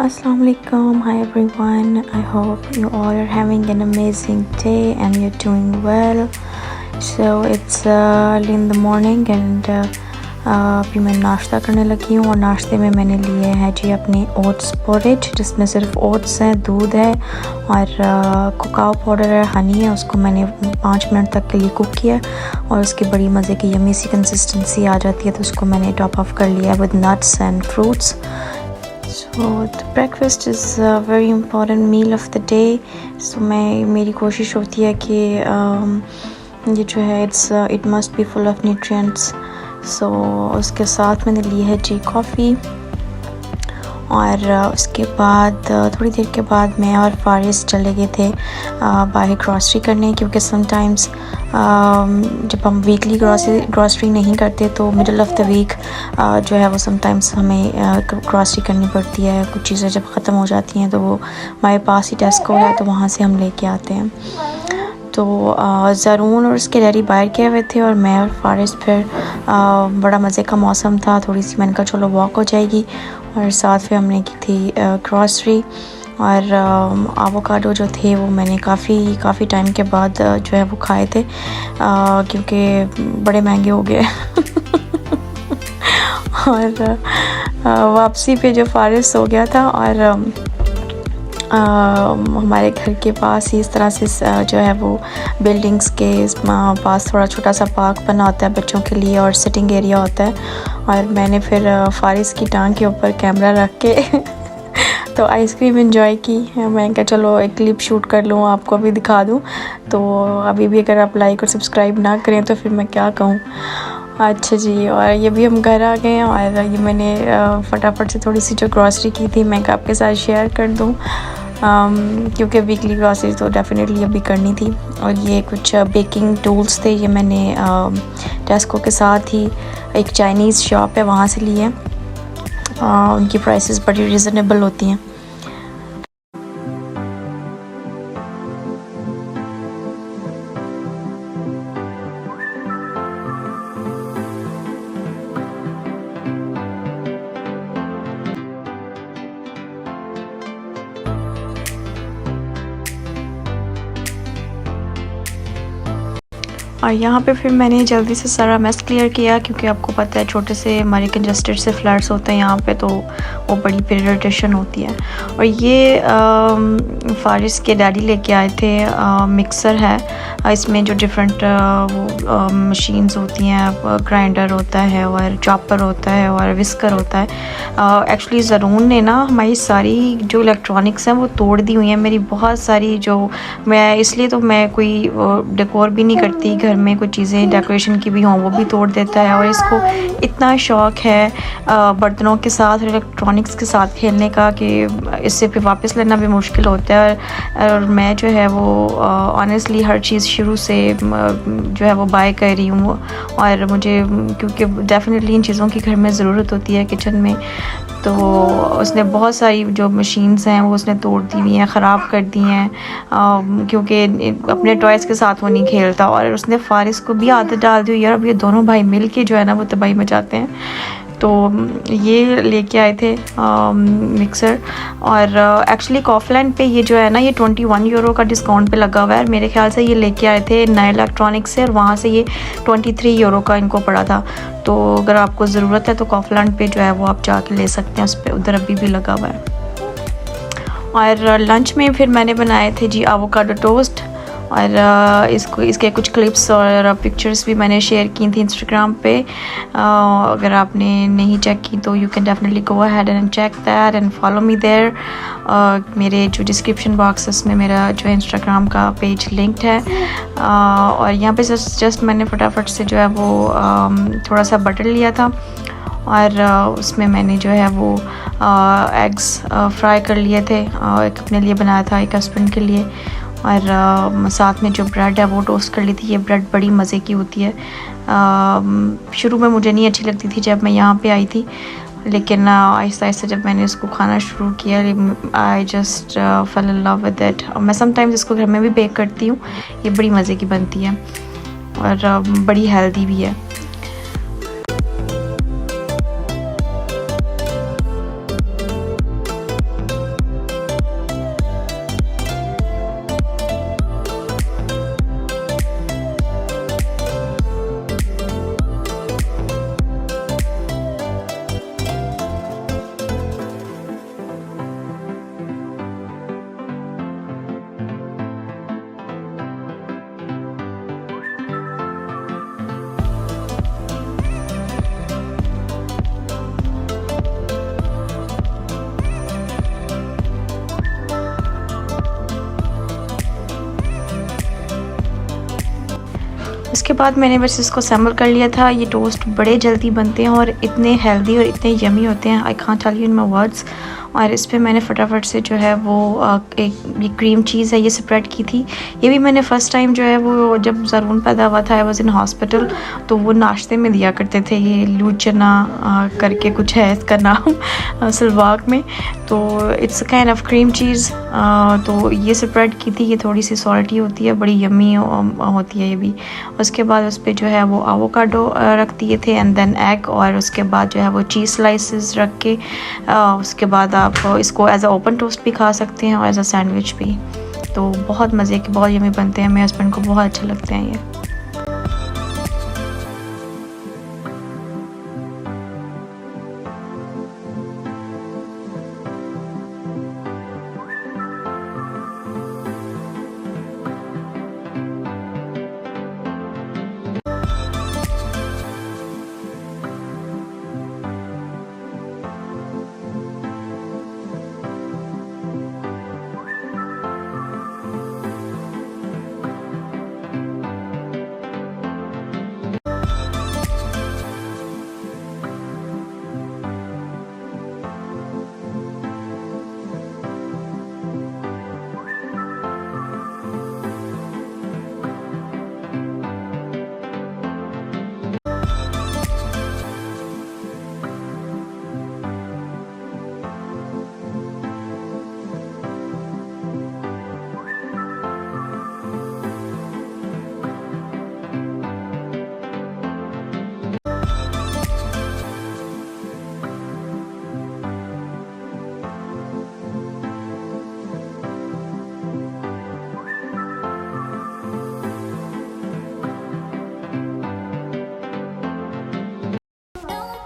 Assalamu alaikum. Hi everyone. I hope you all are having an amazing day and you're doing well. So it's early in the morning and अभी मैं नाश्ता करने लगी हूँ और नाश्ते में मैंने लिए हैं जी अपने ओट्स पोरेज, जिसमें सिर्फ ओट्स है, दूध है और कोकाओ पाउडर है, हनी है। उसको मैंने 5 मिनट तक के लिए कुक किया और उसकी बड़ी मज़े की यमी सी कंसिस्टेंसी आ जाती है, तो उसको मैंने टॉप ऑफ कर लिया with nuts and fruits. So the breakfast is a very important meal of the day. So मेरी कोशिश होती है कि ये जो है it must be full of nutrients. So उसके साथ मैंने ली है जी कॉफ़ी और उसके बाद थोड़ी देर के बाद मैं और फारिस चले गए थे बाहर ग्रॉसरी करने, क्योंकि समटाइम्स जब हम वीकली ग्रॉसरी नहीं करते तो मिडल ऑफ़ द वीक जो है वो समटाइम्स हमें ग्रॉसरी करनी पड़ती है। कुछ चीज़ें जब ख़त्म हो जाती हैं तो वो हमारे पास ही टेस्को है, तो वहाँ से हम लेके आते हैं। तो ज़रून और उसके डैडी बाहर गए हुए थे और मैं और फारिस फिर बड़ा मज़े का मौसम था, थोड़ी सी मैंने कहा चलो वॉक हो जाएगी, और साथ फिर हमने की थी ग्रॉसरी। और एवोकाडो जो थे वो मैंने काफ़ी टाइम के बाद जो है वो खाए थे, क्योंकि बड़े महंगे हो गए और वापसी पे जो फारिस हो गया था और हमारे घर के पास ही इस तरह से जो है वो बिल्डिंग्स के पास थोड़ा छोटा सा पार्क बना होता है बच्चों के लिए और सिटिंग एरिया होता है, और मैंने फिर फारिस की टांग के ऊपर कैमरा रख के तो आइसक्रीम एंजॉय की। मैं कहा चलो एक क्लिप शूट कर लूँ, आपको भी दिखा दूँ। तो अभी भी अगर आप लाइक और सब्सक्राइब ना करें तो फिर मैं क्या कहूँ। अच्छा जी, और ये भी हम घर आ गए हैं और ये मैंने फटाफट से थोड़ी सी जो ग्रॉसरी की थी मैं आपके साथ शेयर कर दूँ, क्योंकि वीकली ग्रॉसरी तो डेफिनेटली अभी करनी थी। और ये कुछ बेकिंग टूल्स थे, ये मैंने टेस्को के साथ ही एक चाइनीज़ शॉप है वहाँ से लिए हैं। उनकी प्राइसेस बड़ी रिजनेबल होती हैं। और यहाँ पे फिर मैंने जल्दी से सारा मेस क्लियर किया, क्योंकि आपको पता है छोटे से हमारे कंजस्टेड से फ्लैट्स होते हैं यहाँ पे, तो वो बड़ी इरिटेशन होती है। और ये फारिस के डैडी लेके आए थे मिक्सर है, इसमें जो डिफरेंट मशीन्स होती हैं, ग्राइंडर होता है और चॉपर होता है और विस्कर होता है। एक्चुअली ज़रून ने ना हमारी सारी जो इलेक्ट्रॉनिक्स हैं वो तोड़ दी हुई हैं मेरी, बहुत सारी जो मैं इसलिए तो मैं कोई डेकोर भी नहीं करती, घर में कुछ चीज़ें डेकोरेशन की भी हों वो भी तोड़ देता है। और इसको इतना शौक़ है बर्तनों के साथ और इलेक्ट्रॉनिक्स के साथ खेलने का कि इससे फिर वापस लेना भी मुश्किल होता है। और मैं जो है वो ऑनेस्टली हर चीज़ शुरू से जो है वो बाय कर रही हूँ, और मुझे क्योंकि डेफिनेटली इन चीज़ों की घर में ज़रूरत होती है किचन में। तो उसने बहुत सारी जो मशीन्स हैं वो उसने तोड़ दी हुई हैं, ख़राब कर दी हैं, क्योंकि अपने टॉयज़ के साथ वो नहीं खेलता। और उसने फारिस को भी आदत डाल दी यार, अब ये दोनों भाई मिल के जो है ना वो तबाही मचाते हैं। तो ये लेके आए थे मिक्सर, और एक्चुअली कॉफलैंड पे ये जो है ना ये 21 यूरो का डिस्काउंट पे लगा हुआ है। मेरे ख्याल से ये लेके आए थे नए इलेक्ट्रॉनिक्स से, और वहाँ से ये 23 यूरो का इनको पड़ा था। तो अगर आपको ज़रूरत है तो कॉफलैंड पे जो है वो आप जाके ले सकते हैं, उस पर उधर अभी भी लगा हुआ है। और लंच में फिर मैंने बनाए थे जी एवोकाडो टोस्ट, और इसके कुछ क्लिप्स और पिक्चर्स भी मैंने शेयर की थी इंस्टाग्राम पे। अगर आपने नहीं चेक की तो you can definitely go ahead and check that and follow me there. मेरे जो डिस्क्रिप्शन बॉक्स में मेरा जो इंस्टाग्राम का पेज लिंक्ड है, और यहाँ पे जस्ट मैंने फटाफट से जो है वो थोड़ा सा बटर लिया था, और उसमें मैंने जो है वो एग्स फ्राई कर लिए थे, एक अपने लिए बनाया था, एक हस्बैंड के लिए। और साथ में जो ब्रेड है वो टोस्ट कर ली थी। ये ब्रेड बड़ी मज़े की होती है, शुरू में मुझे नहीं अच्छी लगती थी जब मैं यहाँ पे आई थी, लेकिन आहिस्ता आहिस्ता जब मैंने इसको खाना शुरू किया I just fail in love with it. और मैं समटाइम्स इसको घर में भी बेक करती हूँ, ये बड़ी मज़े की बनती है और बड़ी हेल्दी भी है। उसके बाद मैंने बस इसको असेंबल कर लिया था। ये टोस्ट बड़े जल्दी बनते हैं और इतने हेल्दी और इतने यमी होते हैं, I can't tell you in my words. और इस पे मैंने फटाफट से जो है वो एक ये क्रीम चीज़ है ये स्प्रेड की थी। ये भी मैंने फ़र्स्ट टाइम जो है वो जब ज़रून पैदा हुआ था, आई वाज इन हॉस्पिटल, तो वो नाश्ते में दिया करते थे। ये लूज चना करके कुछ है इसका नाम सलवाक में। तो it's kind of cream cheese. तो ये स्प्रेड की थी। ये थोड़ी सी सॉल्टी होती है, बड़ी यमी होती है ये भी। उसके बाद उस पर जो है वो एवोकाडो रख दिए थे एंड देन एग, और उसके बाद जो है वो चीज़ स्लाइसेस रख के उसके बाद आप इसको एज अ ओपन टोस्ट भी खा सकते हैं और एज अ सैंडविच भी। तो बहुत मज़े के, बहुत यमी बनते हैं। मेरे हस्बैंड को बहुत अच्छे लगते हैं ये।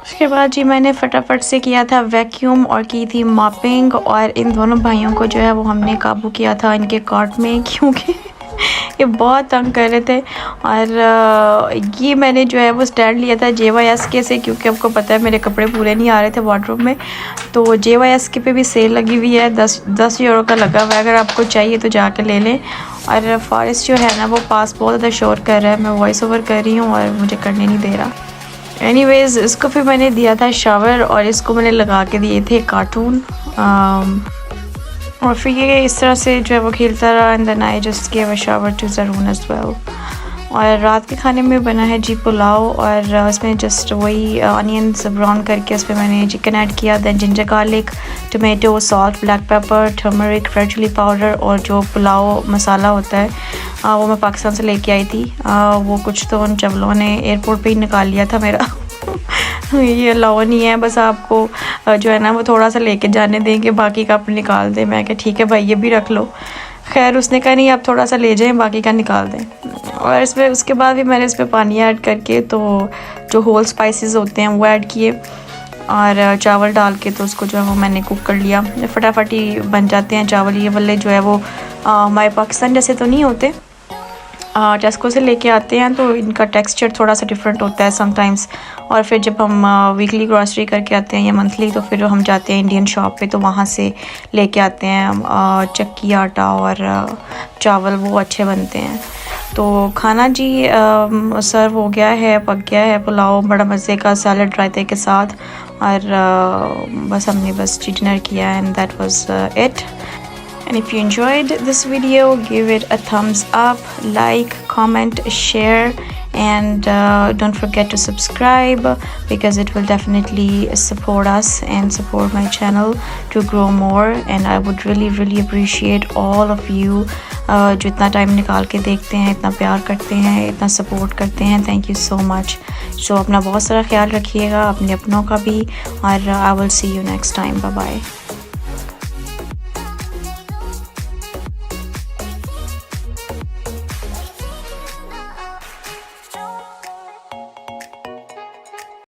उसके बाद जी मैंने फटाफट से किया था वैक्यूम और की थी मॉपिंग, और इन दोनों भाइयों को जो है वो हमने काबू किया था इनके कार्ट में, क्योंकि ये बहुत तंग कर रहे थे। और ये मैंने जो है वो स्टैंड लिया था JYSK से, क्योंकि आपको पता है मेरे कपड़े पूरे नहीं आ रहे थे वार्डरोब में। तो JYSK पे भी सेल लगी हुई है, 10 यूरो का लगा हुआ है। अगर आपको चाहिए तो जाके ले लें। और फॉरेस्ट जो है ना वो पास बहुत ज़्यादा शोर कर रहा है, मैं वॉइस ओवर कर रही हूँ और मुझे करने नहीं दे रहा। एनीवेज़ इसको फिर मैंने दिया था शावर, और इसको मैंने लगा के दिए थे कार्टून। और फिर ये इस तरह से जो है वो खेलता रहा, and then I just give a shower to Zaroon as well. और रात के खाने में बना है जी पुलाव, और उसमें जस्ट वही ऑनियंस ब्राउन करके उस पर मैंने चिकन ऐड किया, then ginger garlic, tomato, salt, black pepper, turmeric, red chilli powder, और जो पुलाव मसाला होता है वो मैं पाकिस्तान से लेके आई थी। वो कुछ तो उन चवलों ने एयरपोर्ट पे ही निकाल लिया था मेरा ये अलाउ नहीं है, बस आपको जो है ना वो थोड़ा सा लेके जाने देंगे, बाकी का आप निकाल दें। मैं क्या ठीक है भाई ये भी रख लो। खैर उसने कहा नहीं आप थोड़ा सा ले जाएं, बाकी का निकाल दें। और इसमें उसके बाद भी मैंने इस पर पानी ऐड करके तो जो होल स्पाइसेस होते हैं वो ऐड किए, और चावल डाल के तो उसको जो है वो मैंने कुक कर लिया। फटाफट ही बन जाते हैं चावल। ये वाले जो है वो हमारे पाकिस्तान जैसे तो नहीं होते, टेस्को से लेके आते हैं, तो इनका टेक्सचर थोड़ा सा डिफरेंट होता है समटाइम्स। और फिर जब हम वीकली ग्रॉसरी करके आते हैं या मंथली, तो फिर हम जाते हैं इंडियन शॉप पे, तो वहाँ से लेके आते हैं चक्की आटा और चावल, वो अच्छे बनते हैं। तो खाना जी सर्व हो गया है, पक गया है पुलाव बड़ा मज़े का, सैलड रायते के साथ। और बस हमने बस डिनर किया, and that was it. And if you enjoyed this video, give it a thumbs up, like, comment, share, and don't forget to subscribe, because it will definitely support us and support my channel to grow more. And I would really appreciate all of you जो इतना time निकाल के देखते हैं, इतना प्यार करते हैं, इतना सपोर्ट करते हैं। Thank you so much. So अपना बहुत सारा ख्याल रखिएगा, अपने अपनों का भी, और I will see you next time. Bye bye.